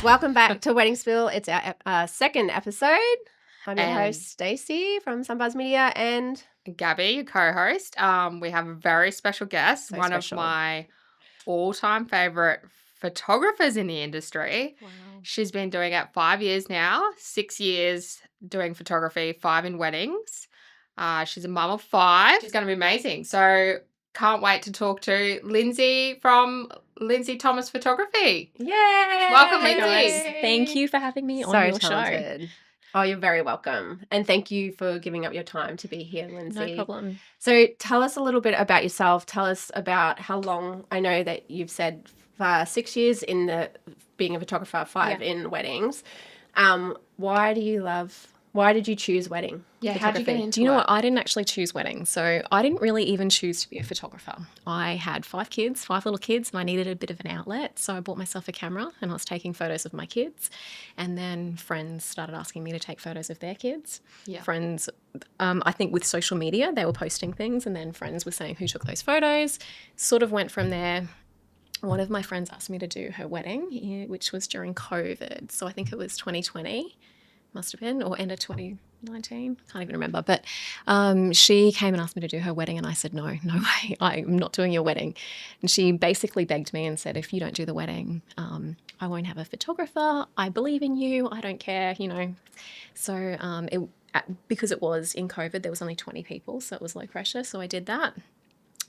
Welcome back to Wedding Spill. It's our second episode. I'm your And- host, Stacey from Sunbuzz Media, and Gabby, your co-host. We have a very special guest, So one special. of my all-time favorite photographers in the industry. Wow. She's been doing it 5 years now, 6 years doing photography, 5 in weddings. She's a mum of 5. She's going to be amazing. So can't wait to talk to Lindsay from Lindsay Thomas Photography. yay! Welcome, Hey Lindsay. guys, thank you for having me on So your talented. Oh, you're very welcome. And thank you for giving up your time to be here, show. Lindsay. No problem. So tell us a little bit about yourself. Tell us about how long, I know that you've said 6 years in the being a photographer, 5 in weddings. Why did you choose wedding? Yeah, how did you get photography? into Do you know it? what? I didn't actually choose weddings. So I didn't really even choose to be a photographer. I had 5 kids, 5 little kids, and I needed a bit of an outlet. So I bought myself a camera and I was taking photos of my kids. And then friends started asking me to take photos of their kids. Yeah. Friends, I think with social media, they were posting things and then friends were saying who took those photos. Sort of went from there. One of my friends asked me to do her wedding, which was during COVID. So I think it was 2020. Must have been, or end of 2019, can't even remember. But she came and asked me to do her wedding and I said, no way, I'm not doing your wedding. And she basically begged me and said, if you don't do the wedding, I won't have a photographer. I believe in you. I don't care, you know. So because it was in COVID, there was only 20 people, so it was low pressure. So I did that.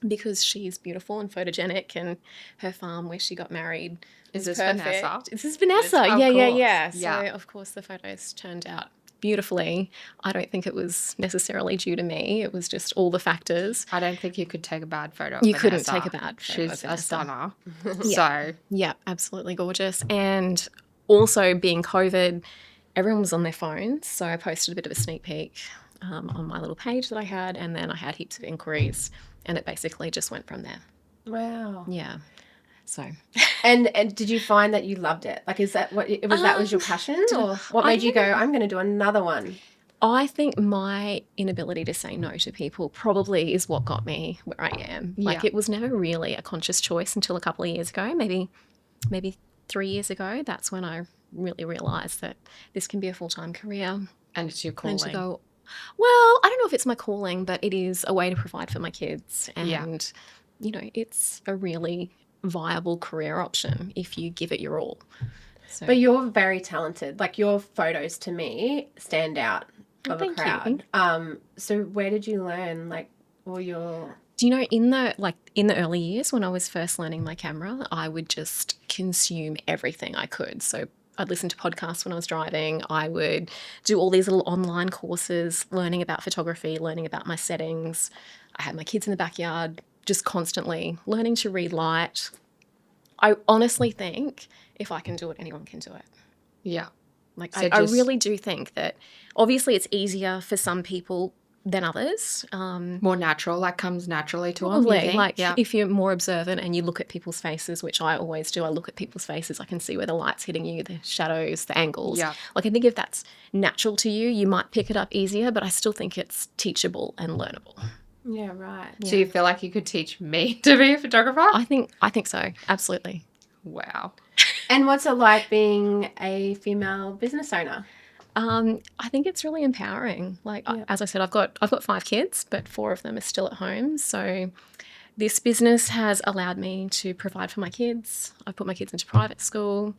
Because she's beautiful and photogenic and her farm where she got married Is was this perfect. Vanessa? This is Vanessa. Of Yeah. course. So, Yeah. of course, the photos turned out beautifully. I don't think it was necessarily due to me. It was just all the factors. I don't think you could take a bad photo of You couldn't Vanessa. take a bad photo She's of a Vanessa. stunner. Yeah. So, Yeah, absolutely gorgeous. And also being COVID, everyone was on their phones. So I posted a bit of a sneak peek on my little page that I had. And then I had heaps of inquiries. And it basically just went from there. Wow. Yeah. So And did you find that you loved it? Like, is that what that was your passion, or what made you go, I'm going to do another one? I think my inability to say no to people probably is what got me where I am. Like Yeah. it was never really a conscious choice until a couple of years ago, maybe 3 years ago. That's when I really realised that this can be a full-time career. and it's your And calling. to go, well, I don't know if it's my calling, but it is a way to provide for my kids. And, Yeah. you know, it's a really viable career option if you give it your all. So, But you're very talented. Like, your photos to me stand out of thank a you. crowd. So where did you learn, like, all your... do you know, in the early years when I was first learning my camera, I would just consume everything I could. So I'd listen to podcasts when I was driving. I would do all these little online courses, learning about photography, learning about my settings. I had my kids in the backyard, just constantly learning to read light. I honestly think if I can do it, anyone can do it. Yeah. Like So I just- really do think that obviously it's easier for some people than others. More natural, like comes naturally to them. Probably, like yeah. if you're more observant and you look at people's faces, which I always do, I look at people's faces, I can see where the light's hitting you, the shadows, the angles. Yeah. Like I think if that's natural to you, you might pick it up easier, but I still think it's teachable and learnable. Yeah, right. Do you feel like you could teach me to be a photographer? I think so, absolutely. Wow. And what's it like being a female business owner? I think it's really empowering. Like as I said, I've got 5 kids, but 4 of them are still at home. So this business has allowed me to provide for my kids. I've put my kids into private school.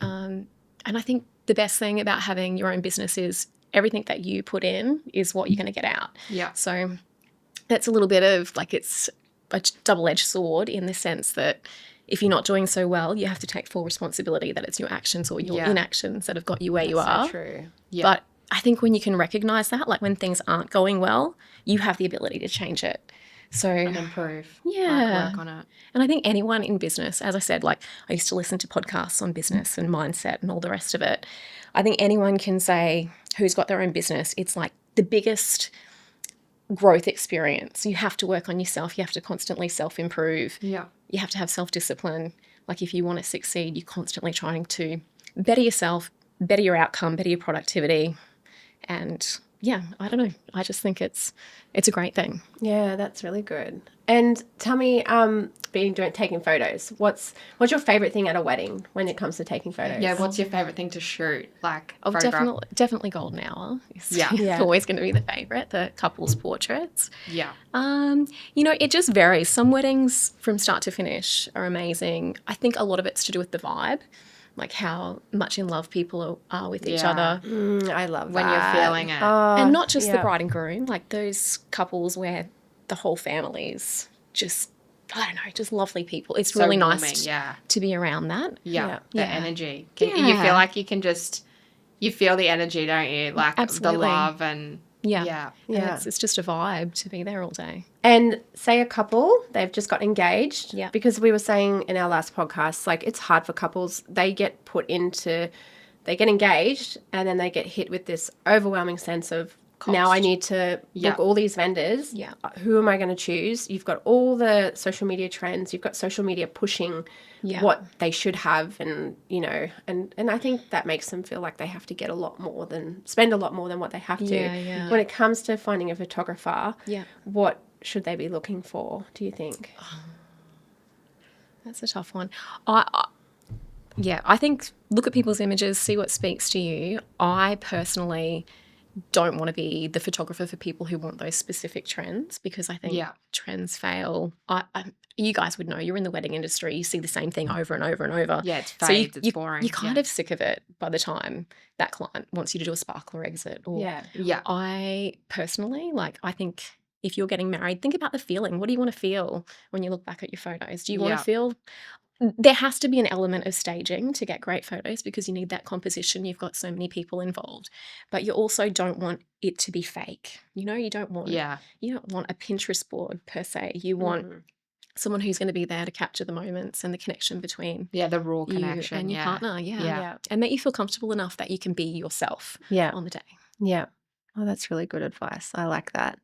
And I think the best thing about having your own business is everything that you put in is what you're going to get out. Yeah. So that's a little bit of like it's a double-edged sword in the sense that if you're not doing so well, you have to take full responsibility that it's your actions or your Yeah. inactions that have got you where you That's are. so true. Yeah. But I think when you can recognize that, like when things aren't going well, you have the ability to change it. So and improve. yeah. Like work on it. And I think anyone in business, as I said, like I used to listen to podcasts on business and mindset and all the rest of it. I think anyone can say who's got their own business, it's like the biggest growth experience. You have to work on yourself. You have to constantly self-improve. Yeah. You have to have self-discipline. Like if you want to succeed, you're constantly trying to better yourself, better your outcome, better your productivity. And yeah, I don't know. I just think it's a great thing. Yeah, that's really good. And tell me, taking photos. What's your favorite thing at a wedding when it comes to taking photos? Yeah, what's your favorite thing to shoot? Like Oh, photograph? definitely golden hour. Is Yeah. Yeah. always going to be the favorite. The couples' portraits. Yeah. It just varies. Some weddings from start to finish are amazing. I think a lot of it's to do with the vibe, like how much in love people are with each Yeah. other. I love When that. you're feeling it. And not just the yeah. bride and groom, like those couples where the whole family's just, I don't know, just lovely people. It's So really warming, nice yeah. to be around that. Yeah. Yeah. The Yeah. energy. You Yeah. feel like you can just, you feel the energy, don't you? Like the Absolutely. love and Yeah. yeah. And Yeah. it's just a vibe to be there all day. And say a couple, they've just got engaged. Yeah. Because we were saying in our last podcast, like it's hard for couples. They get engaged and then they get hit with this overwhelming sense of now I Cost. need to Yeah. book all these vendors. Yeah. Who am I going to choose? You've got all the social media trends. You've got social media pushing Yeah. what they should have, and and I think that makes them feel like they have to spend a lot more than what they have to. Yeah, yeah. When it comes to finding a photographer, Yeah. what should they be looking for, do you think? That's a tough one. I think look at people's images, see what speaks to you. I personally don't want to be the photographer for people who want those specific trends because I think Yeah. trends fail. You guys would know, you're in the wedding industry, you see the same thing over and over and over. Yeah, it's So fades, it's boring. You're kind of sick of it by the time that client wants you to do a sparkler exit. Or Yeah. Yeah. I personally, I think if you're getting married, think about the feeling. What do you want to feel when you look back at your photos? Do you want Yeah. to feel there has to be an element of staging to get great photos because you need that composition. You've got so many people involved, but you also don't want it to be fake. You don't want Yeah. you don't want a Pinterest board per se. You want someone who's going to be there to capture the moments and the connection between Yeah, the raw you connection. and your yeah. partner. Yeah. Yeah. And make you feel comfortable enough that you can be yourself Yeah. on the day. Yeah. Oh, that's really good advice. I like that.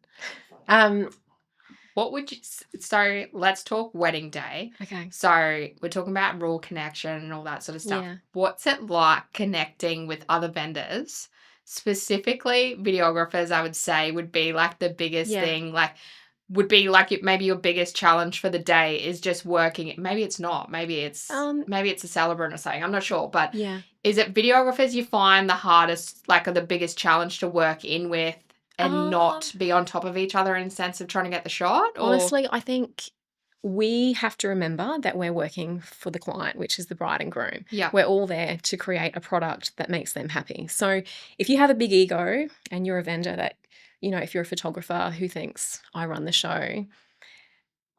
What would you, so let's talk wedding day. Okay. So we're talking about raw connection and all that sort of stuff. Yeah. What's it like connecting with other vendors? Specifically, videographers, I would say, would be like the biggest Yeah. thing. Maybe your biggest challenge for the day is just working. Maybe it's not. Maybe it's a celebrant or something. I'm not sure. But Yeah. is it videographers you find the hardest, or the biggest challenge to work in with and not be on top of each other in the sense of trying to get the shot? Or? Honestly, I think we have to remember that we're working for the client, which is the bride and groom. Yeah. We're all there to create a product that makes them happy. So if you have a big ego and you're a vendor that, if you're a photographer who thinks I run the show,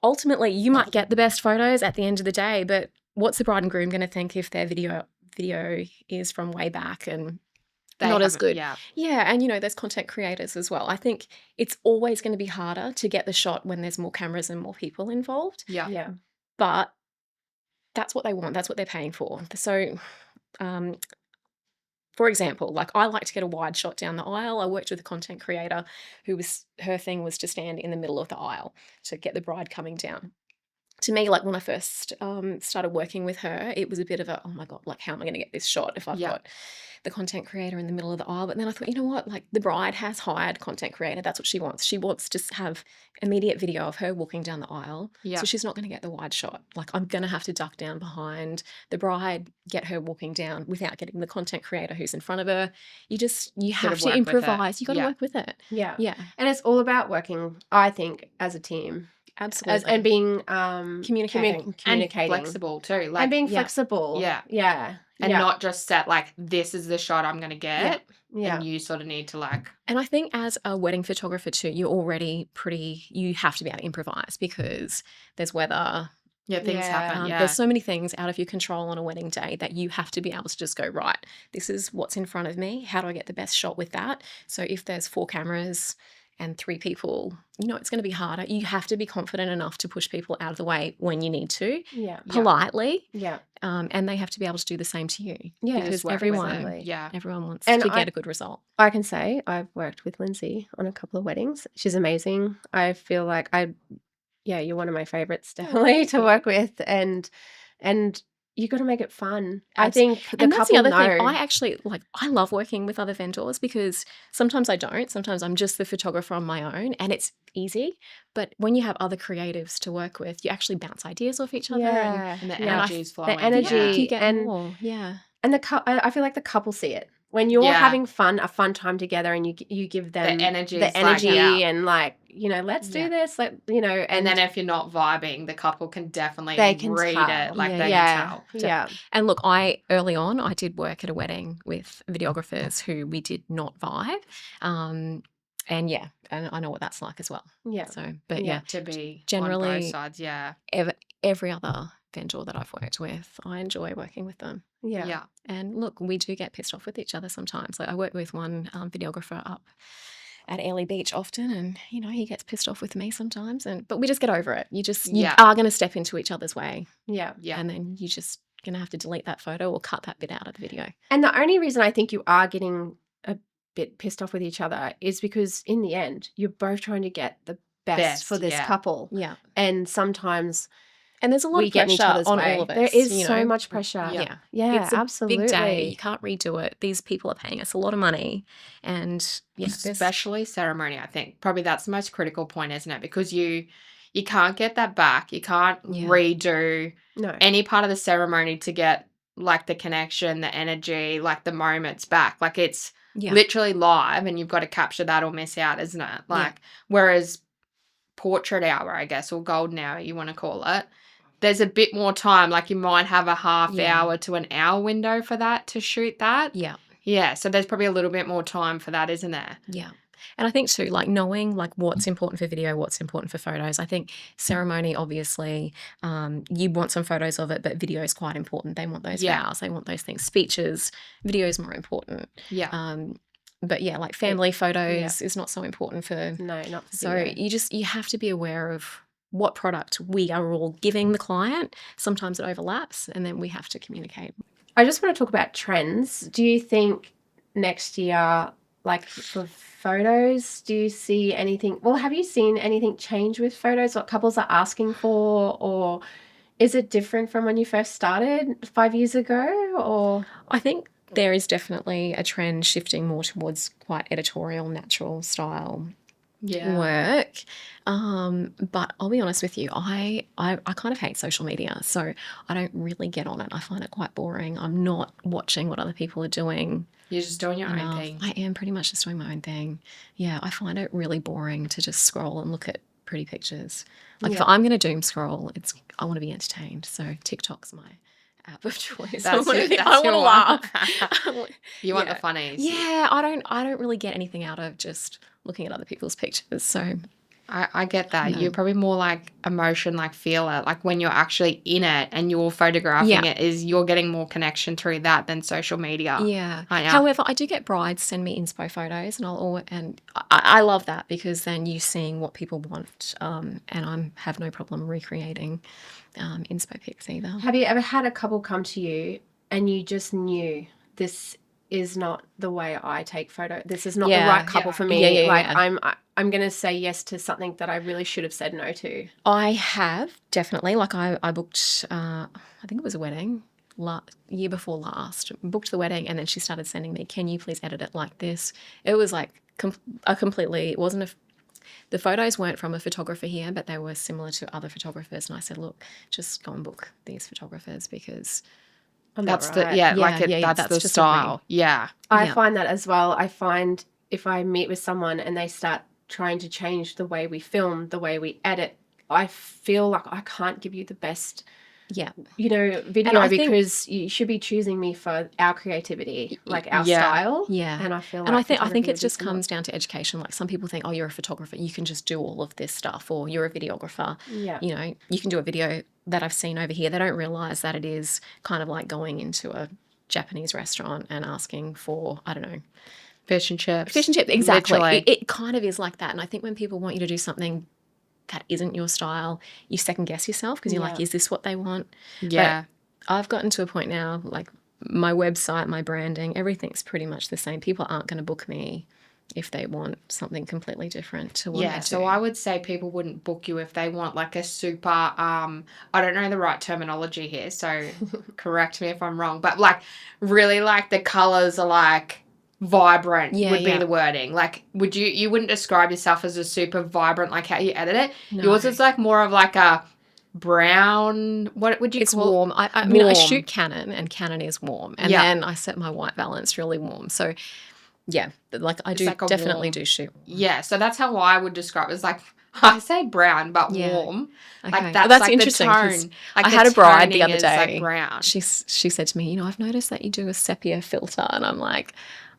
ultimately you might get the best photos at the end of the day, but what's the bride and groom going to think if their video is from way back and not as good? Yeah. Yeah, and there's content creators as well. I think it's always going to be harder to get the shot when there's more cameras and more people involved. Yeah. Yeah. But that's what they want. That's what they're paying for. So, for example, I like to get a wide shot down the aisle. I worked with a content creator her thing was to stand in the middle of the aisle to get the bride coming down. To me, when I first started working with her, it was a bit of a, oh my God, how am I going to get this shot if I've got the content creator in the middle of the aisle? But then I thought, you know what, the bride has hired content creator. That's what she wants. She wants to have immediate video of her walking down the aisle. Yeah. So she's not going to get the wide shot. I'm going to have to duck down behind the bride, get her walking down without getting the content creator who's in front of her. You have to work with it. improvise. You got to Yeah. work with it. Yeah. Yeah, And it's all about working, I think, as a team. absolutely. And being Communicating. communicating. And flexible too. And being yeah. flexible. Yeah. Yeah. And yeah. not just set this is the shot I'm going to get. Yeah. And you sort of need to And I think as a wedding photographer too, you're already you have to be able to improvise because there's weather. things Yeah. happen. Yeah. There's so many things out of your control on a wedding day that you have to be able to just go, right, this is what's in front of me. How do I get the best shot with that? So if there's 4 cameras and 3 people, it's going to be harder. You have to be confident enough to push people out of the way when you need to, Yeah. politely, Yeah. and they have to be able to do the same to you. Yeah. Because Just work with everyone them. Yeah. wants And to get a good result. I can say I've worked with Lindsay on a couple of weddings. She's amazing. I feel like you're one of my favorites definitely to work with. And you got to make it fun. I Abs- think the And that's the couple other thing. know. I actually I love working with other vendors because sometimes I don't. Sometimes I'm just the photographer on my own and it's easy. But when you have other creatives to work with, you actually bounce ideas off each other. Yeah. And the yeah. energy is flowing. The energy You get and more. Yeah. and I feel like the couple see it when you're Yeah. having a fun time together, and you give them energy the is like, energy yeah. and like, you know, let's do Yeah. this, like, you know, And then if you're not vibing, the couple can definitely they can read tell. it. Like Yeah, they yeah, can tell. yeah, And look, early on, I did work at a wedding with videographers who we did not vibe. And yeah, and I know what that's like as well. yeah. So, but Yeah. yeah, To be on generally, both sides, yeah. every other vendor that I've worked with, I enjoy working with them. Yeah. Yeah. And look, we do get pissed off with each other sometimes. Like I work with one videographer up at Airlie Beach often, and you know he gets pissed off with me sometimes. But we just get over it. You Yeah. are going to step into each other's way, Yeah. Yeah. and then you just going to have to delete that photo or cut that bit out of the video. And the only reason I think you are getting a bit pissed off with each other is because in the end, you're both trying to get the best for this yeah. couple. Yeah, and sometimes and there's a lot we of get in each pressure other's on way. all of us. There is you so know? much pressure. Yeah. Yeah, It's a absolutely. big day. You can't redo it. These people are paying us a lot of money, and yeah, Especially ceremony, I think. Probably that's the most critical point, isn't it? Because you can't get that back. You can't Yeah. redo No. any part of the ceremony to get like the connection, the energy, like the moments back. Like it's yeah, literally live and you've got to capture that or miss out, isn't it? Like whereas portrait hour, I guess, or golden hour, you want to call it, there's a bit more time. Like you might have a half Yeah. hour to an hour window for that to shoot that. yeah. Yeah, so there's probably a little bit more time for that, isn't there? Yeah. And I think too, like knowing like what's important for video, what's important for photos. I think ceremony, obviously, you want some photos of it, but video is quite important. They want those Yeah. vows, they want those things. Speeches, video is more important. Yeah. But yeah, like family photos is not so important for. No, not for So video. you have to be aware of what product we are all giving the client. Sometimes it overlaps, and then we have to communicate. I just want to talk about trends. Do you think next year, like for photos, do you see anything? Well, have you seen anything change with photos? What couples are asking for, or is it different from when you first started 5 years ago? Or I think there is definitely a trend shifting more towards quite editorial, natural style Yeah. work. But I'll be honest with you, I kind of hate social media, so I don't really get on it. I find it quite boring. I'm not watching what other people are doing. You're just doing your own enough. thing. I am pretty much just doing my own thing. Yeah, I find it really boring to just scroll and look at pretty pictures. Like if Yeah. I'm going to doom scroll, I want to be entertained. So TikTok's my app of choice. I That's want it. to That's your laugh. You want Yeah. the funnies. Yeah, I don't really get anything out of just looking at other people's pictures. So I get that. No. You're probably more like emotion, like feel it. Like when you're actually in it and you're photographing Yeah. it, is you're getting more connection through that than social media. yeah. I know. However, I do get brides send me inspo photos, and I love that because then you're seeing what people want, and I have no problem recreating inspo pics either. have you ever had a couple come to you and you just knew this is not the way I take photo? This is not the Yeah. right couple Yeah. for me. Yeah. Like I'm going to say yes to something that I really should have said no to. I have definitely. Like I booked, I think it was a wedding year before last. Booked the wedding, and then she started sending me, "Can you please edit it like this?" It was like it wasn't the photos weren't from a photographer here, but they were similar to other photographers. And I said, "Look, just go and book these photographers because I'm not That's right. the that's that's the just style. Yeah. I Yeah. find that as well. I find if I meet with someone and they start trying to change the way we film, the way we edit, I feel like I can't give you the best, yeah, video I think- because you should be choosing me for our creativity, like our Yeah. style. yeah." And I feel like And I think photography it would be just similar. comes down to education. Like some people think, "Oh, you're a photographer, you can just do all of this stuff," or "You're a videographer, Yeah. you know, you can do a video." That I've seen over here, they don't realize that it is kind of like going into a Japanese restaurant and asking for, I don't know, Fish and chips. fish and chips. Exactly. Literally. It kind of is like that. And I think when people want you to do something that isn't your style, you second guess yourself because you're like, Yeah. is this what they want? Yeah. I've gotten to a point now, like my website, my branding, everything's pretty much the same. People aren't going to book me if they want something completely different to what Yeah, I so do. I would say people wouldn't book you if they want like a super I don't know the right terminology here, so correct me if I'm wrong, but like really like the colors are like vibrant Yeah, would be yeah. the wording. Like you wouldn't describe yourself as a super vibrant like how you edit it. No. Yours is like more of like a brown, what would you It's call warm. I mean, I Warm. shoot Canon, and Canon is warm, and Yeah. then I set my white balance really warm. So, yeah, like I It's do like a definitely warm- do shoot. Yeah, so that's how I would describe it. It's like I say brown but Yeah. warm. Okay. Like that's, That's like interesting, the 'cause tone. Like I the had a bride the toning other is, like, day. brown. She said to me, you know, I've noticed that you do a sepia filter, and I'm like,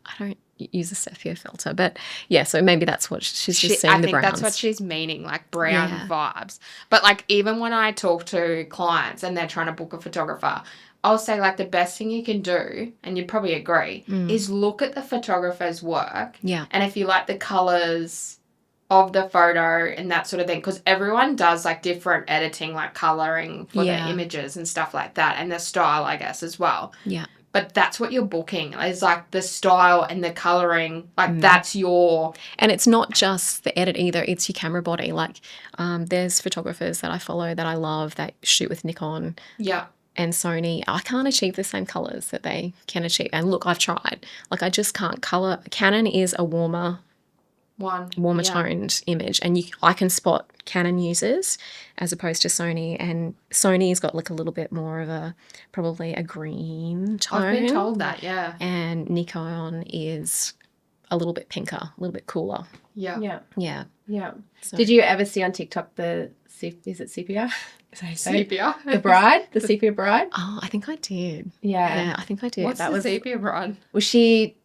I don't use a sepia filter, but yeah, so maybe that's what she's just seeing I the think browns. that's what she's meaning, like brown Yeah. vibes. But like even when I talk to clients and they're trying to book a photographer, I'll say like the best thing you can do, and you'd probably agree, is look at the photographer's work. Yeah. And if you like the colors of the photo and that sort of thing, because everyone does like different editing, like coloring for Yeah. the images and stuff like that, and the style, I guess, as well. Yeah. But that's what you're booking is like the style and the coloring, like that's your. And it's not just the edit either, it's your camera body. Like there's photographers that I follow that I love that shoot with Nikon Yeah. and Sony. I can't achieve the same colors that they can achieve. And look, I've tried. Like I just can't color. Canon is a warmer Yeah. toned image, and I can spot Canon users as opposed to Sony, and Sony's got like a little bit more of a probably a green tone. I've been told that, yeah. And Nikon is a little bit pinker, a little bit cooler. Yeah. Yeah. Yeah. Yeah. So- Did you ever see on TikTok is it sepia? Is that how you say it? Sepia. The bride? The sepia bride? Oh, I think I did. Yeah. Yeah, I think I did. What's that the was sepia bride? Well, she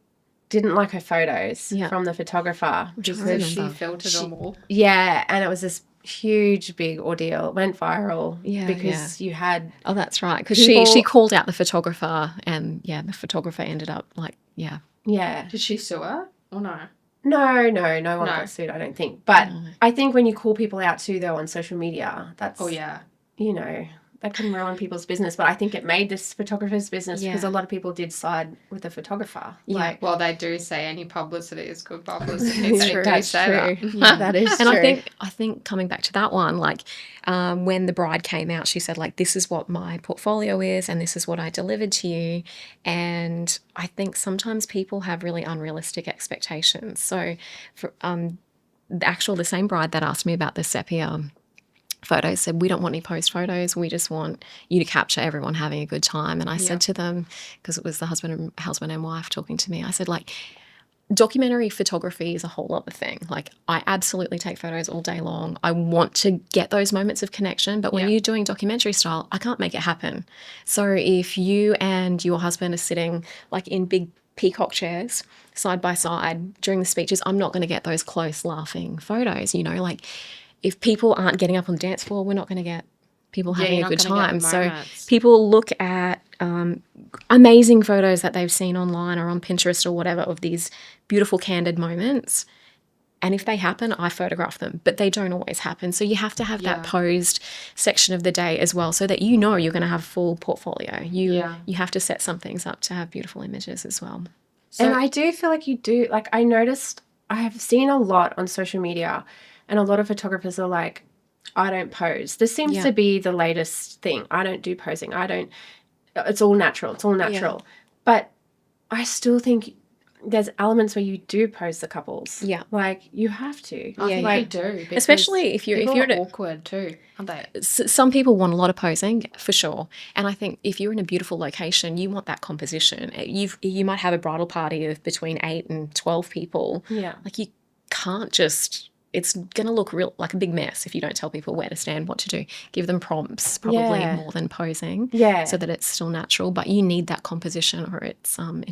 didn't like her photos Yeah. from the photographer. trying to because She remember. filtered them all. Yeah, and it was this huge, big ordeal. It went viral Yeah, because you had Oh, that's right. Because People- she called out the photographer, and yeah, the photographer ended up like, yeah. yeah. Did she sue her? Or no? No one No. got sued, I don't think. But No. I think when you call people out too, though, on social media, that's Oh, yeah. you know, that can ruin people's business. But I think it made this photographer's business because Yeah. a lot of people did side with the photographer. Yeah. Like, Well, they do say any publicity is good publicity. It's They true. do That's say true. that. Yeah, that is And true. I think coming back to that one, like when the bride came out, she said like, this is what my portfolio is, and this is what I delivered to you. And I think sometimes people have really unrealistic expectations. So for the same bride that asked me about the sepia photos said, we don't want any post photos, we just want you to capture everyone having a good time. And I said to them, because it was the husband and wife talking to me, I said, like, documentary photography is a whole other thing. Like, I absolutely take photos all day long. I want to get those moments of connection, but when Yeah. you're doing documentary style, I can't make it happen. So if you and your husband are sitting like in big peacock chairs side by side during the speeches, I'm not going to get those close laughing photos. You know, like if people aren't getting up on the dance floor, we're not going to get people Yeah, having you're a not good gonna get time. the So moments. people look at amazing photos that they've seen online or on Pinterest or whatever of these beautiful candid moments. And if they happen, I photograph them, but they don't always happen. So you have to have that Yeah. posed section of the day as well, so that you know you're going to have a full portfolio. You have to set some things up to have beautiful images as well. So, and I do feel like you do. Like, I noticed, I have seen a lot on social media, and a lot of photographers are like, I don't pose. This seems Yeah. to be the latest thing. I don't do posing. It's all natural. It's all natural. But I still think there's elements where you do pose the couples. Yeah. Like, you have to. I think like, they do. because Especially if you're people at are a, awkward too, aren't they? some people want a lot of posing for sure, and I think if you're in a beautiful location, you want that composition. You might have a bridal party of between 8 and 12 people. Yeah. Like, you can't just, it's going to look real like a big mess if you don't tell people where to stand, what to do. Give them prompts, probably Yeah. more than posing, Yeah. so that it's still natural. But you need that composition, or it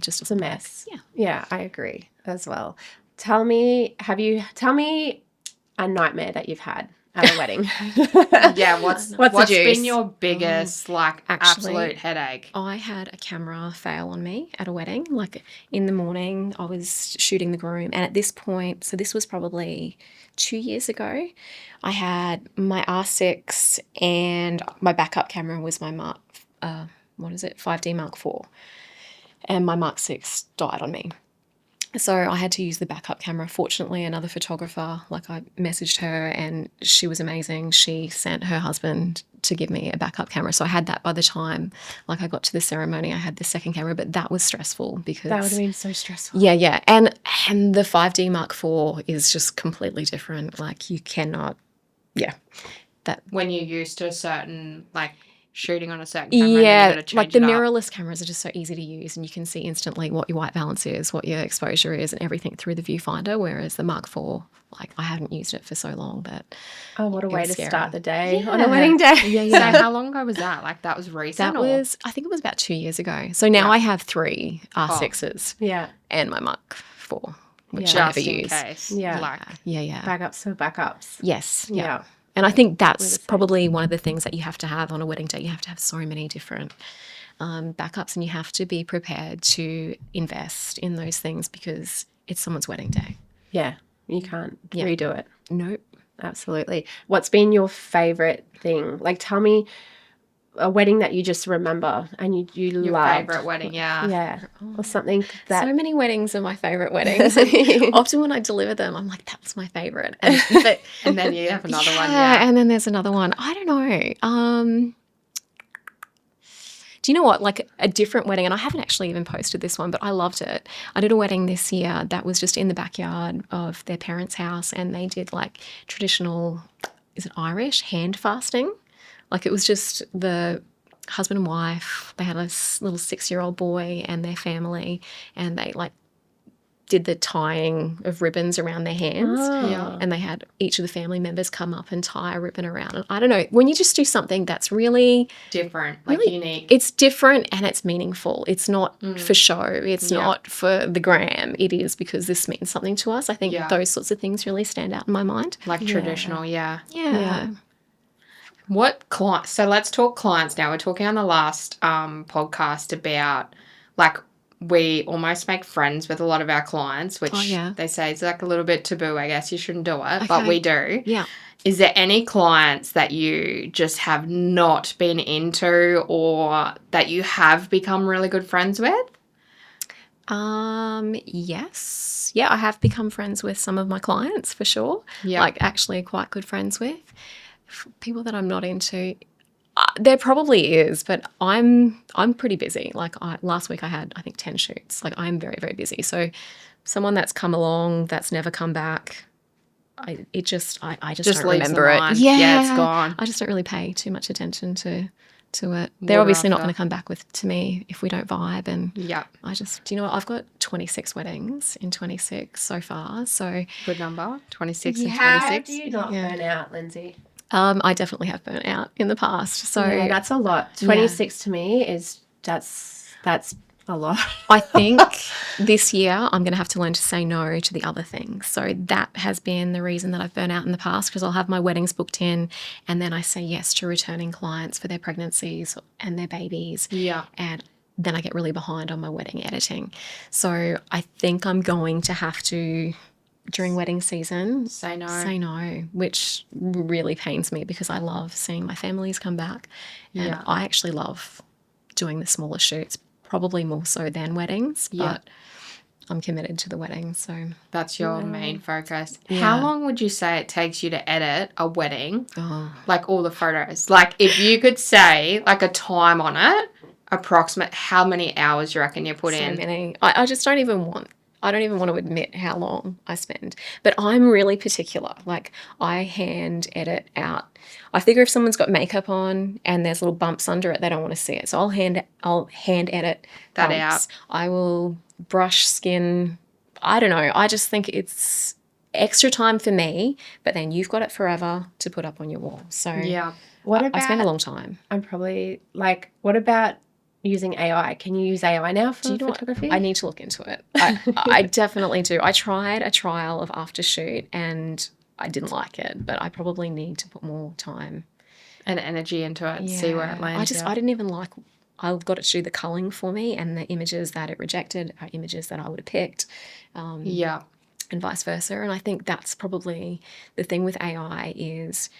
just It's a mess. Yeah. Yeah, I agree as well. Tell me a nightmare that you've had at a wedding. Yeah, what's What's the juice? been your biggest like Actually- absolute headache? I had a camera fail on me at a wedding. Like, in the morning, I was shooting the groom, and at this point, so this was probably 2 years ago, I had my R6 and my backup camera was my 5D Mark IV, and my Mark 6 died on me. So I had to use the backup camera. Fortunately, another photographer, like I messaged her and she was amazing. She sent her husband to give me a backup camera. So I had that by the time like I got to the ceremony. I had the second camera, but that was stressful because That would have been so stressful. yeah. And the 5D Mark IV is just completely different. Like you cannot, that. When you're used to a certain, like, shooting on a certain camera and then Yeah, you got to like change the it up. mirrorless cameras are just so easy to use and you can see instantly what your white balance is, what your exposure is and everything through the viewfinder, whereas the Mark IV, like I hadn't used it for so long that Oh, what a way was to scary. start the day on Yeah. a wedding day. Yeah. So how long ago was that? Like, that was recent? That or? was, I think it was about 2 years ago. So now Yeah. I have 3 R6s Yeah. and my Mark IV, which Yeah. I Just never in use. case. Yeah. Like, Yeah. Backups for backups. Yes. Yeah. Yeah. And I think We're the that's same. probably one of the things that you have to have on a wedding day. You have to have so many different backups and you have to be prepared to invest in those things because it's someone's wedding day. Yeah. You can't Yeah. redo it. Nope. Absolutely. What's been your favorite thing? Like, tell me a wedding that you just remember and you your loved. favourite wedding, yeah. Yeah. Or something that. So many weddings are my favourite weddings. And often when I deliver them, I'm like, that was my favorite. But And then you have another one, yeah, yeah. and then there's another one. I don't know. Do you know what? Like a different wedding, and I haven't actually even posted this one, but I loved it. I did a wedding this year that was just in the backyard of their parents' house, and they did like traditional, is it Irish, hand fasting? Like it was just the husband and wife. They had a little 6-year-old boy and their family, and they like did the tying of ribbons around their hands. Yeah. And they had each of the family members come up and tie a ribbon around. And I don't know, when you just do something that's really, Different, like really unique. it's different and it's meaningful. It's not for show. It's Yeah. not for the gram. It is because this means something to us. I think Yeah. those sorts of things really stand out in my mind. Like traditional, yeah. Yeah. What clients? So let's talk clients now. We're talking on the last podcast about like we almost make friends with a lot of our clients, which they say is like a little bit taboo. I guess you shouldn't do it, but we do. Yeah. Is there any clients that you just have not been into or that you have become really good friends with? Yes. Yeah, I have become friends with some of my clients for sure. Yeah. Like actually quite good friends with. People that I'm not into, there probably is, but I'm pretty busy. Like last week I had, I think, 10 shoots. Like I'm very, very busy. So someone that's come along that's never come back, I just don't leaves remember the it. mind. Yeah. Yeah, it's gone. I just don't really pay too much attention to it. They're obviously not going to come back to me if we don't vibe. And Yeah. do you know what? I've got 26 weddings in 26 so far. So Good number. 26 and How 26. do you not burn out, Lindsay? I definitely have burnt out in the past. So Yeah, that's a lot. 26 to me is that's a lot. I think this year I'm going to have to learn to say no to the other things. So that has been the reason that I've burnt out in the past because I'll have my weddings booked in and then I say yes to returning clients for their pregnancies and their babies. Yeah. And then I get really behind on my wedding editing. So I think I'm going to have to, during wedding season, Say no. which really pains me because I love seeing my families come back. And Yeah. I actually love doing the smaller shoots, probably more so than weddings, Yeah. but I'm committed to the wedding. So That's your main focus. Yeah. How long would you say it takes you to edit a wedding? oh, Like all the photos. Like if you could say like a time on it, approximate how many hours you reckon you put so in? many. I just don't even want to admit how long I spend. But I'm really particular. Like I hand edit out. I figure if someone's got makeup on and there's little bumps under it, they don't want to see it. So I'll hand edit That bumps. I will brush skin. I don't know. I just think it's extra time for me, but then you've got it forever to put up on your wall. So Yeah. What I about spend a long time. I'm probably like, what about using AI? Can you use AI now for Do you know what? photography? I need to look into it. I definitely do. I tried a trial of after shoot and I didn't like it, but I probably need to put more time. And energy into it and see where it lands. I didn't even like, I got it to do the culling for me and the images that it rejected are images that I would have picked. Yeah. And vice versa. And I think that's probably the thing with AI is,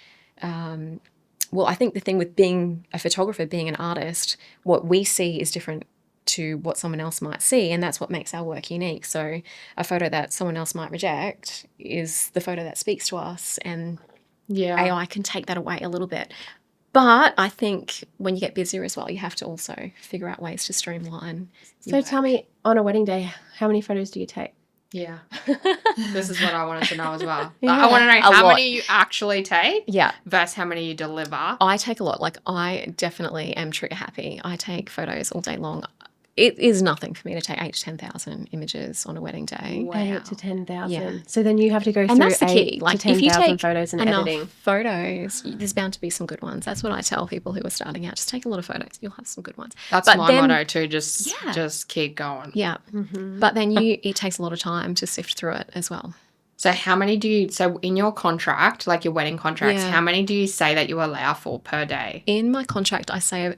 I think the thing with being a photographer, being an artist, what we see is different to what someone else might see, and that's what makes our work unique. So a photo that someone else might reject is the photo that speaks to us, and Yeah. AI can take that away a little bit. But I think when you get busier as well, you have to also figure out ways to streamline. So tell me, on a wedding day, how many photos do you take? Yeah. This is what I wanted to know as well. Yeah. I want to know A how lot. many you actually take Yeah, versus how many you deliver. I take a lot. Like, I definitely am trigger happy. I take photos all day long. It is nothing for me to take 8 to 10,000 images on a wedding day. Wow. 8 to 10,000. Yeah. So then you have to go And through that's the 8 key. to Like, if you 10,000 take photos and enough editing. photos, there's bound to be some good ones. That's what I tell people who are starting out. Just take a lot of photos. You'll have some good ones. That's But my then- motto too. Just keep going. Yeah. Mhm. But then it takes a lot of time to sift through it as well. So how many so in your contract, like your wedding contracts, Yeah. how many do you say that you allow for per day? In my contract, I say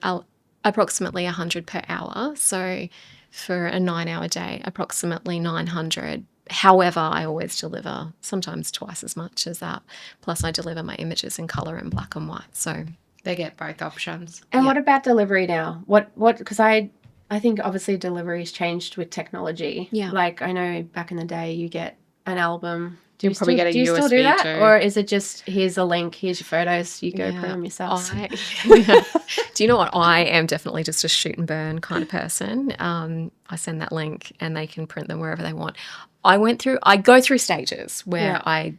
approximately 100 per hour. So for a 9-hour day, approximately 900. However, I always deliver sometimes twice as much as that. Plus, I deliver my images in color and black and white. So They get both options. And Yeah. what about delivery now? What because I think obviously delivery's changed with technology. Yeah. Like I know back in the day you get an album. Do You'll you probably still, get a do you still do USB that? too. Or is it just here's a link, here's your photos, you go Yeah, print them yourself? Do you know what? I am definitely just a shoot and burn kind of person. I send that link and they can print them wherever they want. I go through stages where Yeah. I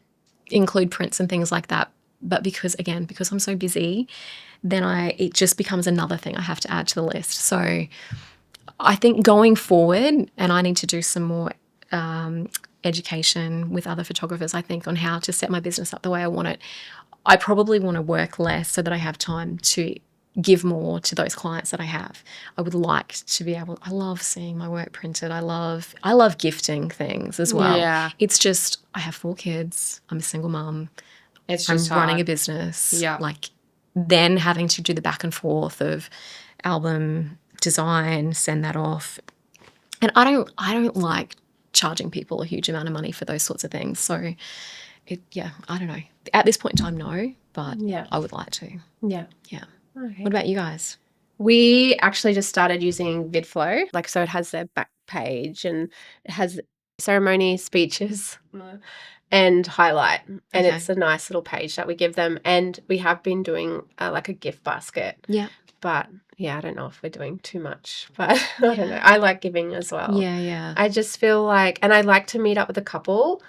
include prints and things like that. But because I'm so busy, then it just becomes another thing I have to add to the list. So I think going forward, and I need to do some more education with other photographers, I think, on how to set my business up the way I want it. I probably want to work less so that I have time to give more to those clients that I have. I would like to be able, I love seeing my work printed. I love gifting things as well. Yeah. It's just, I have 4 kids. I'm a single mum. It's I'm just running a hard. business. Yeah. Like, then having to do the back and forth of album design, send that off. And I don't like charging people a huge amount of money for those sorts of things. So I don't know. At this point in time, no, but Yeah. I would like to. Yeah. Yeah. Okay. What about you guys? We actually just started using VidFlow. Like, so it has their back page and it has ceremony, speeches, and highlight. And Okay. it's a nice little page that we give them. And we have been doing like a gift basket. Yeah. But yeah, I don't know if we're doing too much. But I don't know. I like giving as well. Yeah. I just feel like, and I like to meet up with a couple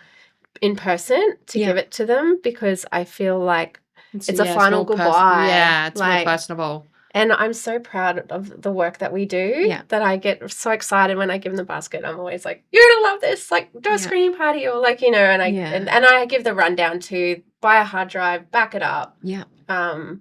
in person to Yeah. give it to them because I feel like it's a yeah, final more goodbye. Yeah, it's like, more personable. and I'm so proud of the work that we do Yeah. that I get so excited when I give them the basket. I'm always like, you're going to love this. Like, do a Yeah. screening party or like, and I Yeah. and I give the rundown too. Buy a hard drive, back it up. Yeah. Bit of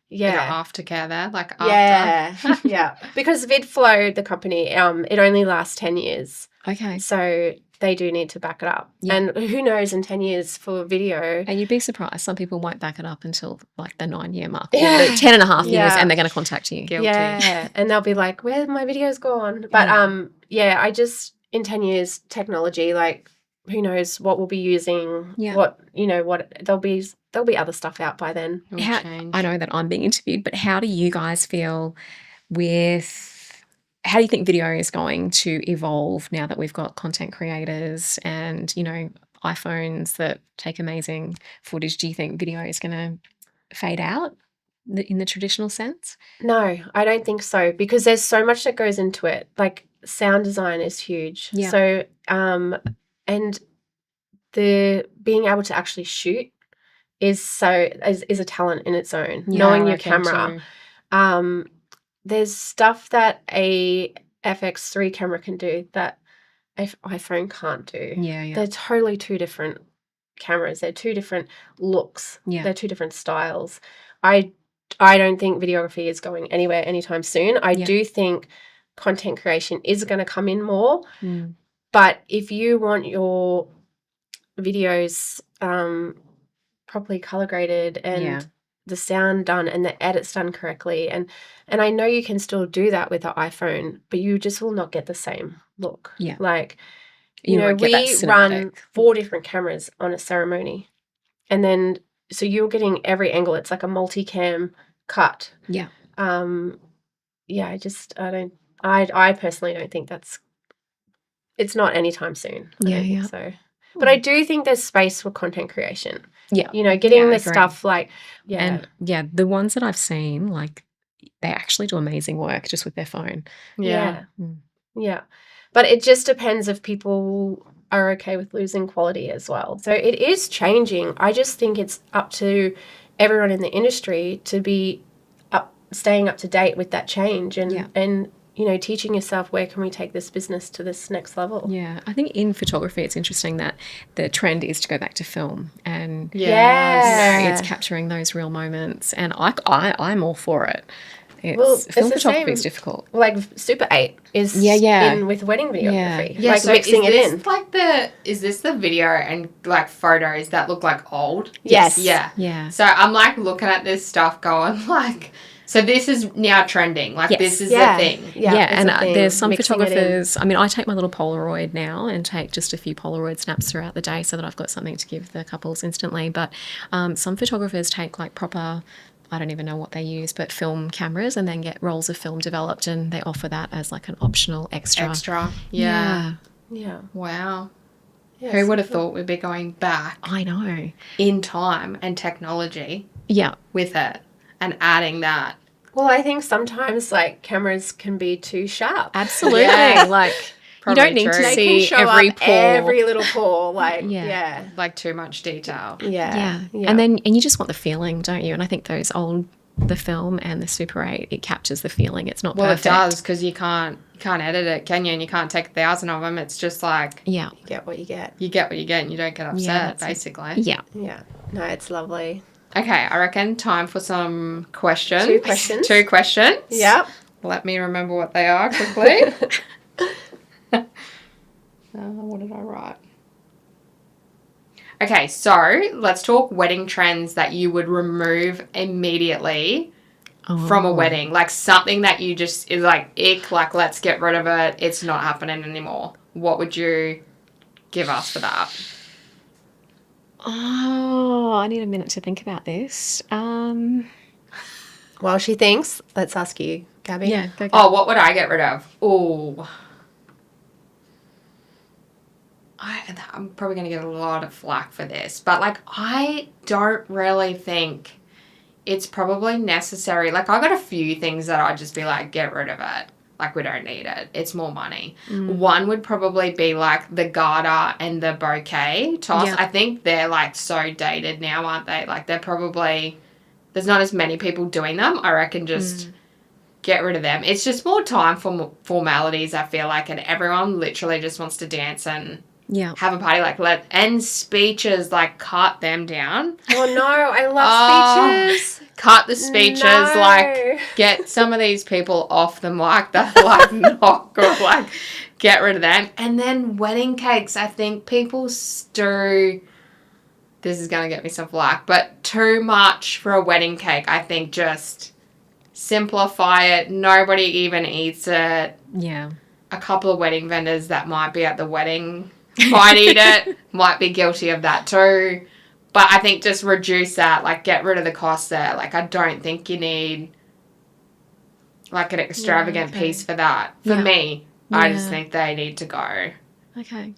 Yeah. aftercare there, like after. Yeah. Yeah. Because VidFlow, the company, it only lasts 10 years. Okay. So they do need to back it up. Yeah. And who knows in 10 years for video. And you'd be surprised. Some people won't back it up until like the 9-year mark or Yeah. the 10 and a half years, Yeah. and they're going to contact you. Guilty. Yeah. And they'll be like, where my video's gone? But I just in 10 years technology, like who knows what we'll be using, Yeah. what there'll be other stuff out by then. It will How- change. I know that I'm being interviewed, but how do you guys feel how do you think video is going to evolve now that we've got content creators and, iPhones that take amazing footage? Do you think video is going to fade out in the traditional sense? No, I don't think so because there's so much that goes into it. Like sound design is huge. Yeah. So and the being able to actually shoot is a talent in its own. Yeah, Knowing I your reckon camera. too. There's stuff that a FX3 camera can do that a iPhone can't do. Yeah. They're totally two different cameras. They're two different looks. Yeah. They're two different styles. I don't think videography is going anywhere anytime soon. I Yeah. do think content creation is going to come in more. Mm. But if you want your videos properly color graded and Yeah. the sound done and the edits done correctly, and I know you can still do that with the iPhone, but you just will not get the same look. Yeah. Like, You won't get that we run cinematic. 4 different cameras on a ceremony, and then so you're getting every angle. It's like a multicam cut. Yeah. I I personally don't think it's not anytime soon. I Yeah, don't think yeah. so. But I do think there's space for content creation. Yeah. You know, getting Yeah, the agree. stuff like, yeah. And yeah, the ones that I've seen, like, they actually do amazing work just with their phone. Yeah. Mm. Yeah. But it just depends if people are okay with losing quality as well. So it is changing. I just think it's up to everyone in the industry to be staying up to date with that change and you know, teaching yourself where can we take this business to this next level. Yeah, I think in photography, it's interesting that the trend is to go back to film, and Yeah. it's capturing those real moments. And I'm all for it. Well, It's film it's the photography same. is difficult. Like Super 8 is Yeah. in with wedding videography. Yeah, Like so mixing it is in. this like is this the video and like photos that look like old? Yes. Yeah. Yeah. So I'm like looking at this stuff going like, so this is now trending. Like this is Yeah. the thing. Yeah, it's and a thing, there's some mixing it in. photographers. I mean, I take my little Polaroid now and take just a few Polaroid snaps throughout the day so that I've got something to give the couples instantly. But some photographers take like proper, I don't even know what they use, but film cameras, and then get rolls of film developed, and they offer that as like an optional extra. Yeah. Yeah. Wow. Yes. Who would have thought we'd be going back I know. in time and technology Yeah. with it and adding that? Well, I think sometimes like cameras can be too sharp. Absolutely. Yeah. Like Probably you don't need true. to They see can show every up pore. every little pore. Like, Yeah. yeah. Like too much detail. Yeah. And you just want the feeling, don't you? And I think the film and the Super 8, it captures the feeling. It's not Well, perfect. it does, because you can't edit it, can you? And you can't take 1,000 of them. It's just like Yeah. you get what you get. you get what you get and you don't get upset, that's it. basically. Yeah. Yeah. No, it's lovely. Okay, I reckon time for some questions. 2 questions. 2 questions. Yep. Let me remember what they are quickly. What did I write? Okay, so let's talk wedding trends that you would remove immediately from a wedding. Like something that you just is like, ick, like let's get rid of it. It's not happening anymore. What would you give us for that? Oh, I need a minute to think about this. While she thinks, let's ask you, Gabby. Yeah. Go. Oh, what would I get rid of? Oh. I'm probably going to get a lot of flack for this, but like I don't really think it's probably necessary. Like I got a few things that I'd just be like, get rid of it. Like we don't need it. It's more money. One would probably be like the garter and the bouquet toss. Yeah. I think they're like so dated now, aren't they? Like they're probably, there's not as many people doing them. I reckon just get rid of them. It's just more time for formalities, I feel like, and everyone literally just wants to dance and Yeah. have a party. Like and speeches, like cut them down. Oh no, I love speeches. Cut the speeches, No. like get some of these people off the mic that like knock or like get rid of them. And then wedding cakes, I think people do, this is going to get me some flack, but too much for a wedding cake. I think just simplify it. Nobody even eats it. Yeah. A couple of wedding vendors that might be at the wedding might eat it, might be guilty of that too. But I think just reduce that, like get rid of the cost there. Like I don't think you need like an extravagant piece for that. For me, I just think they need to go. Okay.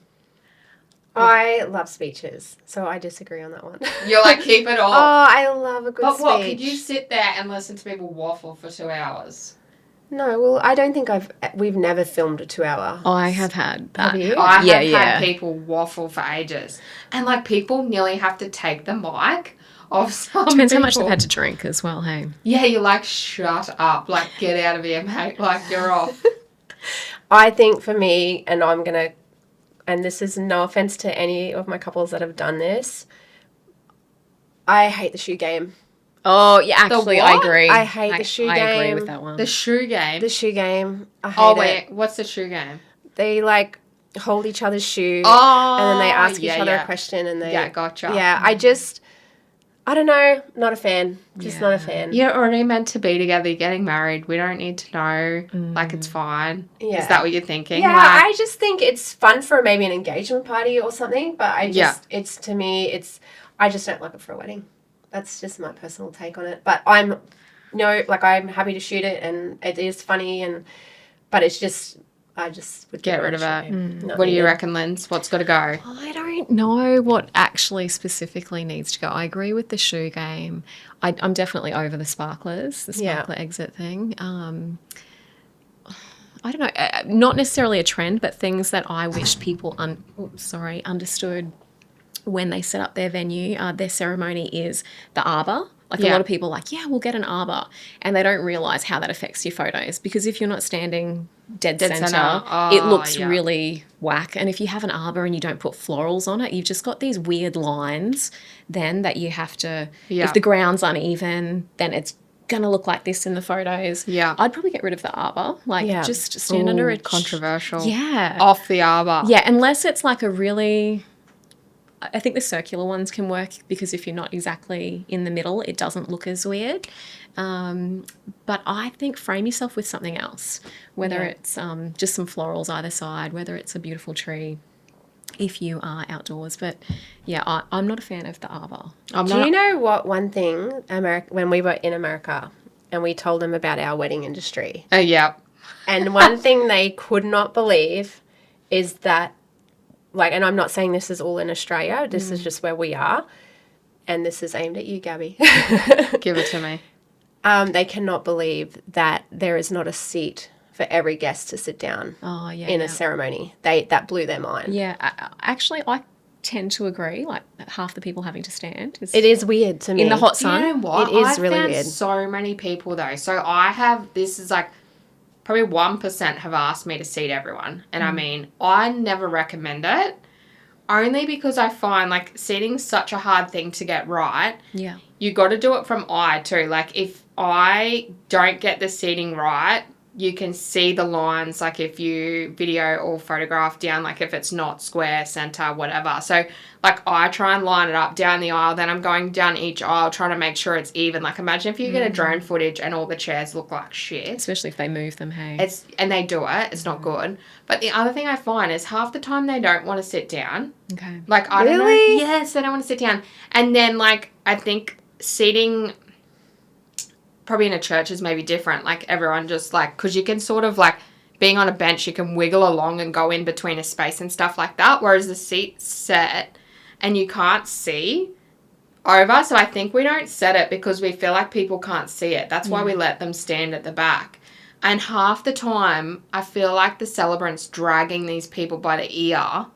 I love speeches, so I disagree on that one. You're like, keep it all. Oh, I love a good But speech. what, could you sit there and listen to people waffle for 2 hours? No, well, I don't think we've never filmed a 2-hour. I have had that. Have you? I have Yeah. had people waffle for ages. And like people nearly have to take the mic off some Depends how people. much they've had to drink as well, hey? Yeah, you're like, shut up. Like, get out of here, mate. Like, you're off. I think for me, and I'm going to, and this is no offense to any of my couples that have done this, I hate the shoe game. Oh, yeah, actually, I what? agree. I hate the shoe I agree game. with that one. The shoe game. The shoe game, I hate Oh, it. wait. What's the shoe game? They like hold each other's shoe Oh, and then they ask each other yeah. a question and they Yeah, gotcha. Yeah, I don't know, not a fan. Just not a fan. You're already meant to be together. You're getting married. We don't need to know. Like, it's fine. Yeah. Is that what you're thinking? Yeah, Like, I just think it's fun for maybe an engagement party or something, but it's to me I just don't like it for a wedding. That's just my personal take on it. But I'm happy to shoot it and it is funny But it's just, I just would Get rid of it. Not What do you needed. reckon, Linz? What's got to go? I don't know what actually specifically needs to go. I agree with the shoe game. I'm definitely over the sparklers, the Yeah. sparkler exit thing. I don't know, not necessarily a trend, but things that I wish people understood when they set up their venue, their ceremony is the arbor. Like a Yeah. lot of people are like, yeah, we'll get an arbor. And they don't realise how that affects your photos. Because if you're not standing dead centre, centre. it looks yeah. really whack. And if you have an arbor and you don't put florals on it, you've just got these weird lines then that you have to, Yeah. if the ground's uneven, then it's going to look like this in the photos. Yeah. I'd probably get rid of the arbor. Like Yeah. just stand under a Controversial. Yeah. Off the arbor. Yeah, unless it's like a really... I think the circular ones can work because if you're not exactly in the middle, it doesn't look as weird. But I think frame yourself with something else, whether it's just some florals either side, whether it's a beautiful tree if you are outdoors. But yeah, I'm not a fan of the arbor. Do you know what one thing, when we were in America and we told them about our wedding industry, Yeah. and one thing they could not believe is that, like, and I'm not saying this is all in Australia, this is just where we are, and this is aimed at you, Gabby. Give it to me. They cannot believe that there is not a seat for every guest to sit down Oh, yeah. in a ceremony. That blew their mind. Yeah, actually, I tend to agree. Like half the people having to stand. It is weird to me. in the hot Do you sun. know what? It is I've really found weird. so many people though. So this is like probably 1% have asked me to seat everyone. And I mean, I never recommend it. Only because I find like seating's such a hard thing to get right. Yeah. You got to do it from eye too. Like if I don't get the seating right, you can see the lines, like if you video or photograph down, like if it's not square, center, whatever. So like I try and line it up down the aisle, then I'm going down each aisle trying to make sure it's even. Like imagine if you get a drone footage and all the chairs look like shit. Especially if they move them, hey. And they do it, it's not good. But the other thing I find is half the time they don't want to sit down. Okay. Like I don't know. Really? Yes, they don't want to sit down. And then like I think seating probably in a church is maybe different. Like everyone just like, because you can sort of like being on a bench, you can wiggle along and go in between a space and stuff like that. Whereas the seat's set and you can't see over. So I think we don't set it because we feel like people can't see it. That's why we let them stand at the back. And half the time I feel like the celebrant's dragging these people by the ear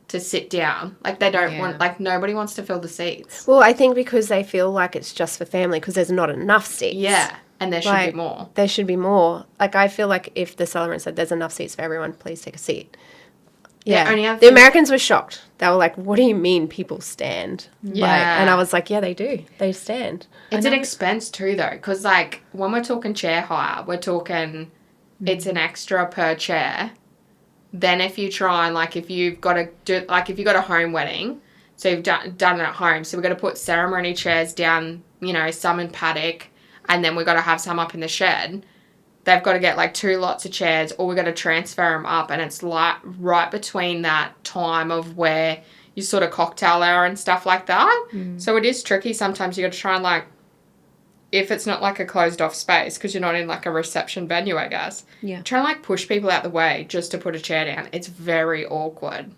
to sit down. Like they don't want, like nobody wants to fill the seats. Well, I think because they feel like it's just for family because there's not enough seats. Yeah. And there should Like, be more. There should be more. Like I feel like if the celebrant said there's enough seats for everyone, please take a seat. Yeah. only have The Americans were shocked. They were like, what do you mean people stand? Yeah. Like, and I was like, yeah, they do. They stand. It's an expense too, though, because like when we're talking chair hire, we're talking it's an extra per chair. Then if you try and like if you've got a home wedding, so you've done it at home, so we've got to put ceremony chairs down, some in paddock, and then we've got to have some up in the shed. They've got to get like 2 lots of chairs, or we've got to transfer them up, and it's like right between that time of where you sort of cocktail hour and stuff like that. So it is tricky sometimes. You got to try and like, if it's not like a closed off space, because you're not in like a reception venue, I guess. Yeah. Try and like push people out the way just to put a chair down. It's very awkward.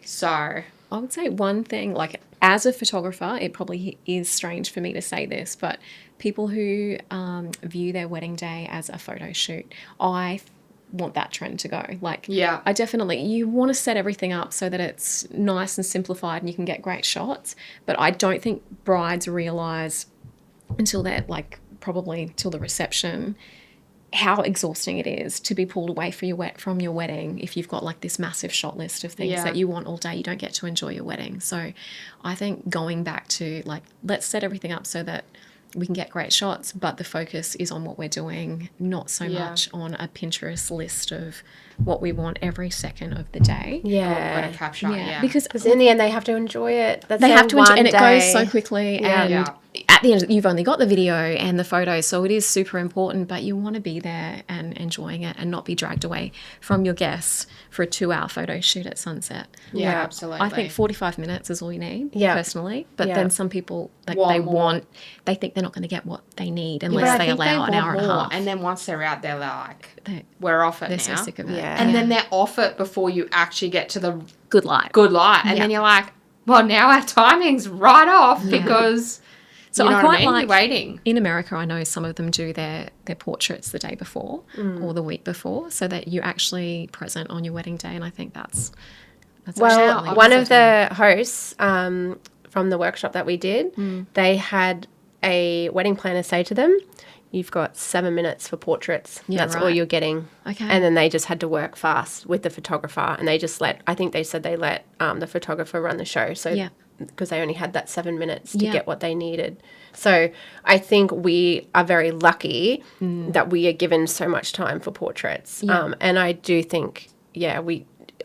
So I would say one thing, like as a photographer, it probably is strange for me to say this, but people who view their wedding day as a photo shoot, I want that trend to go. Like, yeah, you want to set everything up so that it's nice and simplified and you can get great shots. But I don't think brides realise until they're like probably till the reception how exhausting it is to be pulled away from your wedding if you've got like this massive shot list of things that you want all day. You don't get to enjoy your wedding. So I think going back to like, let's set everything up so that we can get great shots, but the focus is on what we're doing, not so much on a Pinterest list of what we want every second of the day. Yeah. capture. Yeah, Because in the end, they have to enjoy it. That's they their have to enjoy, one and it goes so day. quickly. Yeah. And Yeah. at the end, you've only got the video and the photos, so it is super important, but you want to be there and enjoying it and not be dragged away from your guests for a 2-hour photo shoot at sunset. Yeah, Yeah. absolutely. I think 45 minutes is all you need, Yeah. personally. But Yeah. then some people, like, Want they think they're not going to get what they need But unless I they think allow an want hour and a more, half. and then once they're out, they're like, They- we're off it They're now. so sick of it. Yeah. And then they're off it before you actually get to the good light. good light. And then you're like, well, now our timing's right off because So you know I what quite I mean? like, You're waiting. in America, I know some of them do their portraits the day before or the week before, so that you're actually present on your wedding day. And I think that's Well, actually one really of the hosts from the workshop that we did, they had a wedding planner say to them, you've got 7 minutes for portraits. Yeah, That's all right. you're getting. Okay. And then they just had to work fast with the photographer, and they just I think they said they let the photographer run the show. So Yeah. because they only had that 7 minutes to Yeah. get what they needed. So I think we are very lucky that we are given so much time for portraits. Yeah. And I do think,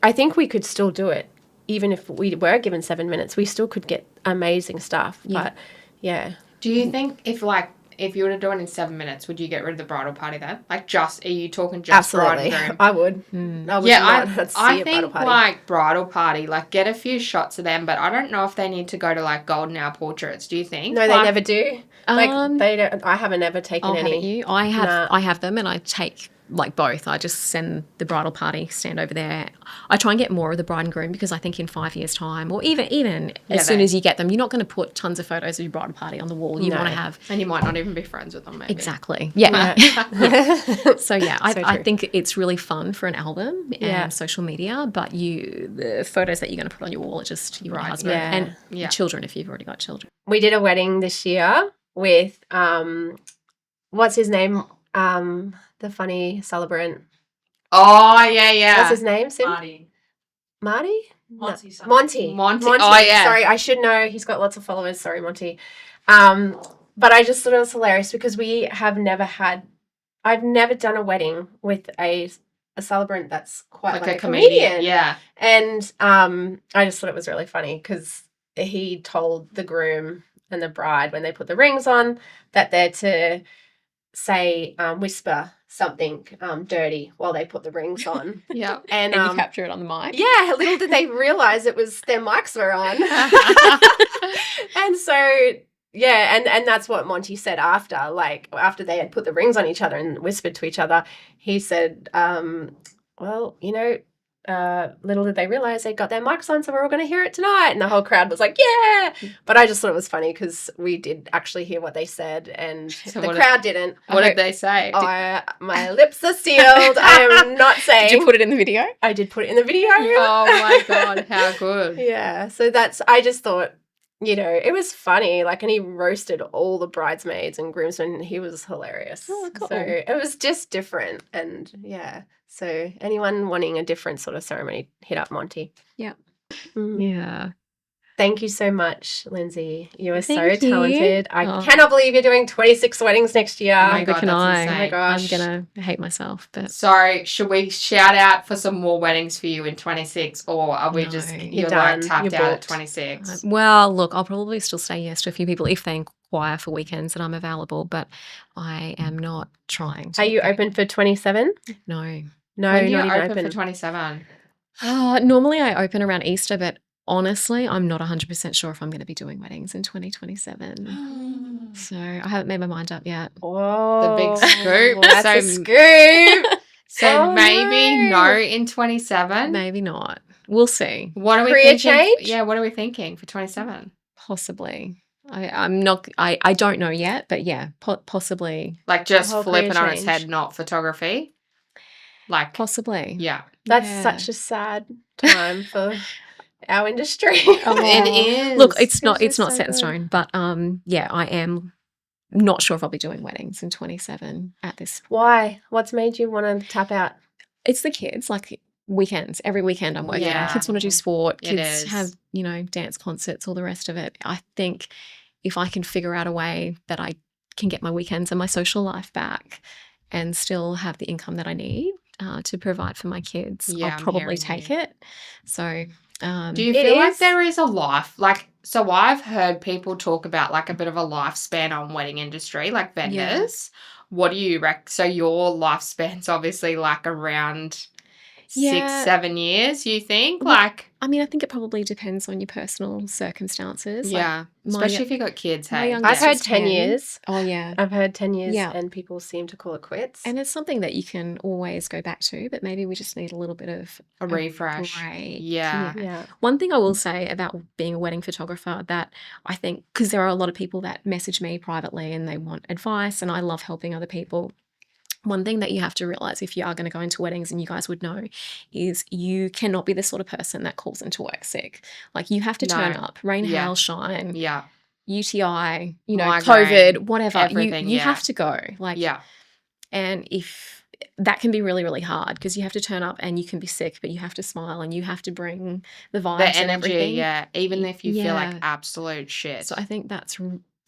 I think we could still do it. Even if we were given 7 minutes, we still could get amazing stuff. Yeah. But yeah. Do you think if you were to do it in 7 minutes, would you get rid of the bridal party then? Like, are you talking just bride Absolutely. and groom? I would. I would Yeah, not see I a bridal think party. like bridal party, like get a few shots of them, but I don't know if they need to go to like golden hour portraits. Do you think? No, they Like, never do. They don't. I haven't ever taken Haven't any. you? I have. Nah. I have them, and I take like both. I just send the bridal party, stand over there. I try and get more of the bride and groom because I think in 5 years' time, or even as soon as you get them, you're not going to put tons of photos of your bridal party on the wall. You No. want to have And you might not even be friends with them. Maybe. exactly. Yeah. So yeah, So I true. think it's really fun for an album and Yeah. social media. But the photos that you're going to put on your wall are just your Right, husband yeah. and Yeah. your children if you've already got children. We did a wedding this year with what's his name? The funny celebrant. Oh yeah, yeah. What's his name? Sim? Marty. Marty? No. Monty something. Monty. Monty. Oh, yeah. Sorry, I should know. He's got lots of followers. Sorry, Monty. But I just thought it was hilarious because I've never done a wedding with a celebrant that's quite like a comedian. Yeah. And I just thought it was really funny because he told the groom and the bride when they put the rings on that they're to say, whisper something dirty while they put the rings on. Yeah. And And you capture it on the mic. yeah, little did they realize it was their mics were on. And so yeah, and that's what Monty said after they had put the rings on each other and whispered to each other. He said, well, little did they realize they got their mics on, so we're all going to hear it tonight. And the whole crowd was like, yeah. But I just thought it was funny because we did actually hear what they said and So the what crowd didn't. What did they say? My lips are sealed. I am not saying. Did you put it in the video? I did put it in the video. Oh my god, how good. Yeah. So I just thought, it was funny. And he roasted all the bridesmaids and groomsmen. He was hilarious. Oh, cool. So it was just different. And yeah. So anyone wanting a different sort of ceremony, hit up Monty. Yeah. Mm. Yeah. Thank you so much, Lindsay. You are so Thank you. talented. I Oh. cannot believe you're doing 26 weddings next year. Oh my Neither God, can that's I. insane. Oh my gosh. I'm gonna hate myself, but Sorry, should we shout out for some more weddings for you in 26, or are we No, just you're you're done. like tapped You're out at booked. 26? well, look, I'll probably still say yes to a few people if they inquire for weekends that I'm available, but I am not trying to. Are you open for 27? No. No, When do you not even open open. for 27? Normally I open around Easter, but honestly, I'm not 100% sure if I'm going to be doing weddings in 2027. So I haven't made my mind up yet. Whoa. The big scoop. That's So- a scoop. So Oh, maybe no. no in 27. Maybe not. We'll see. What are we Career thinking? change? Yeah, what are we thinking for 27? Possibly. I'm not. I don't know yet, but yeah, possibly. Like just whole flip it career on its change. head, not photography. Like, Possibly. yeah. That's Yeah. such a sad time for our industry. It is. Look, it's not. Yours It's is not so set in good. stone, but yeah, I am not sure if I'll be doing weddings in 27 at this. Why? What's made you want to tap out? It's the kids, like weekends. Every weekend I'm working. Yeah. Kids want to do sport. It Kids is. have dance concerts, all the rest of it. I think if I can figure out a way that I can get my weekends and my social life back, and still have the income that I need to provide for my kids, Yeah, I'll I'm probably hearing take you. it. So Do you It feel like is. there is a life, like, so I've heard people talk about like a bit of a lifespan on wedding industry, like vendors. What do you reckon? So your lifespan's obviously like around Yeah. 6-7 years, you think? Look, Like, I mean, I think it probably depends on your personal circumstances. Like, yeah, my- especially if you got kids, my hey? youngest I've heard is 10 years. Oh, yeah. I've heard 10 years Yeah. and people seem to call it quits. And it's something that you can always go back to, but maybe we just need a little bit of A refresh. break. Yeah. yeah. One thing I will say about being a wedding photographer that I think, because there are a lot of people that message me privately and they want advice, and I love helping other people. One thing that you have to realize if you are going to go into weddings, and you guys would know, is you cannot be the sort of person that calls into work sick. Like, you have to turn No. up, rain, Yeah. hail, shine, Yeah. UTI, Migraine, COVID, whatever. everything, You yeah. have to go. Like, Yeah. and if that can be really, really hard because you have to turn up and you can be sick, but you have to smile and you have to bring the vibes The and energy, everything. yeah. Even if you feel like Yeah. absolute shit. So I think that's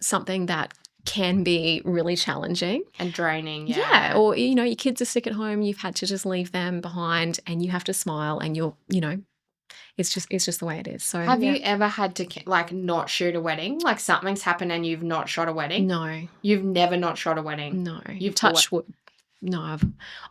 something that can be really challenging. And draining, Yeah. Or, your kids are sick at home, you've had to just leave them behind and you have to smile and it's just the way it is. So Have you ever had to like not shoot a wedding? Like something's happened and you've not shot a wedding? No. You've never not shot a wedding? No. You've touched wood. No,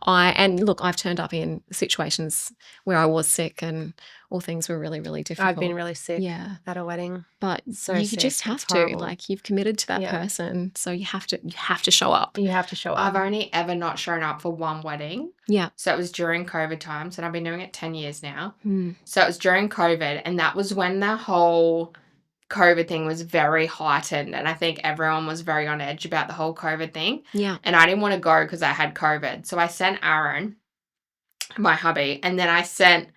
and look, I've turned up in situations where I was sick and all things were really, really difficult. I've been really sick Yeah. at a wedding. But So you sick, just have it's to, horrible. like, you've committed to that Yeah. person, so you have to show up. You have to show up. I've only ever not shown up for one wedding. Yeah. So it was during COVID times, and I've been doing it 10 years now. Hmm. So it was during COVID, and that was when the whole COVID thing was very heightened, and I think everyone was very on edge about the whole COVID thing. Yeah. And I didn't want to go because I had COVID. So I sent Aaron, my hubby, and then I sent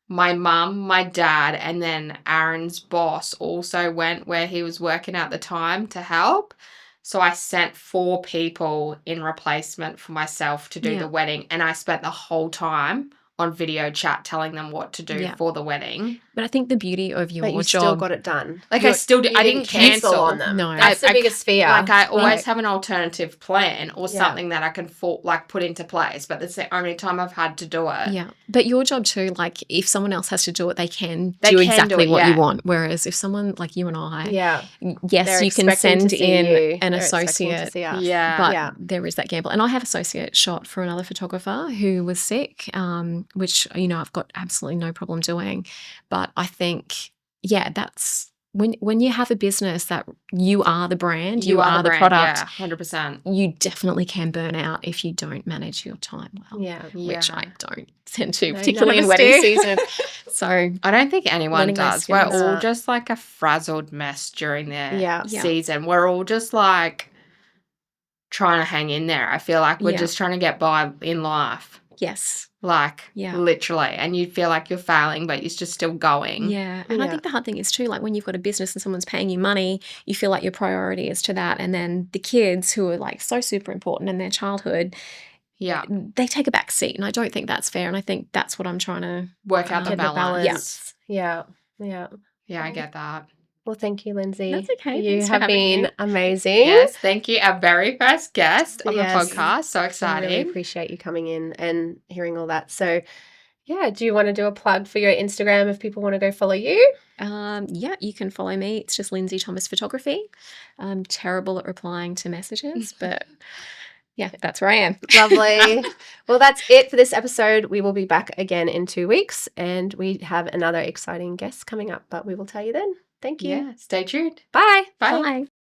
my mum, my dad, and then Aaron's boss also went where he was working at the time to help. So I sent 4 people in replacement for myself to do Yeah. the wedding, and I spent the whole time on video chat telling them what to do Yeah. for the wedding. But I think the beauty of your but you job. still got it done. Like You're- I still did. you I didn't cancel on them. No. That's the I- biggest fear. Like I always Right. have an alternative plan or Yeah. something that I can put into place. But that's the only time I've had to do it. Yeah. But your job too, like, if someone else has to do it, they can They do can do exactly it, what you yeah. want. Whereas if someone like you and I, Yeah. yes, They're you can expecting to send see in you. an They're expecting to associate, see us. Yeah. but Yeah. there is that gamble. And I have associate shot for another photographer who was sick, which, I've got absolutely no problem doing. But I think, yeah, that's when you have a business that you are the brand, you are the brand, product, Yeah, 100%. you definitely can burn out if you don't manage your time well. Yeah. Which I Yeah. don't tend to, No, particularly none in of us wedding do. season. So I don't think anyone Learning those does. We're skills. all No. just like a frazzled mess during the Yeah. Yeah. season. We're all just like trying to hang in there. I feel like we're Yeah. just trying to get by in life. yes. Like, Yeah. literally. And you feel like you're failing, but you're just still going. Yeah. And I Yeah. think the hard thing is too, like when you've got a business and someone's paying you money, you feel like your priority is to that. And then the kids who are like so super important in their childhood, Yeah. they take a back seat. And I don't think that's fair. And I think that's what I'm trying to Work out the Get the balance. balance. Yeah. Yeah. Yeah, I get that. Well, thank you, Lindsay. That's okay. You Thanks for have having been me. amazing. Yes, thank you. Our very first guest on Yes. the podcast. So I really exciting. appreciate you coming in and hearing all that. So, yeah, do you want to do a plug for your Instagram if people want to go follow you? Yeah, you can follow me. It's just Lindsay Thomas Photography. I'm terrible at replying to messages, but yeah, that's where I am. Lovely. Well, that's it for this episode. We will be back again in 2 weeks and we have another exciting guest coming up, but we will tell you then. Thank you. Yeah, stay tuned. Bye. Bye. Bye.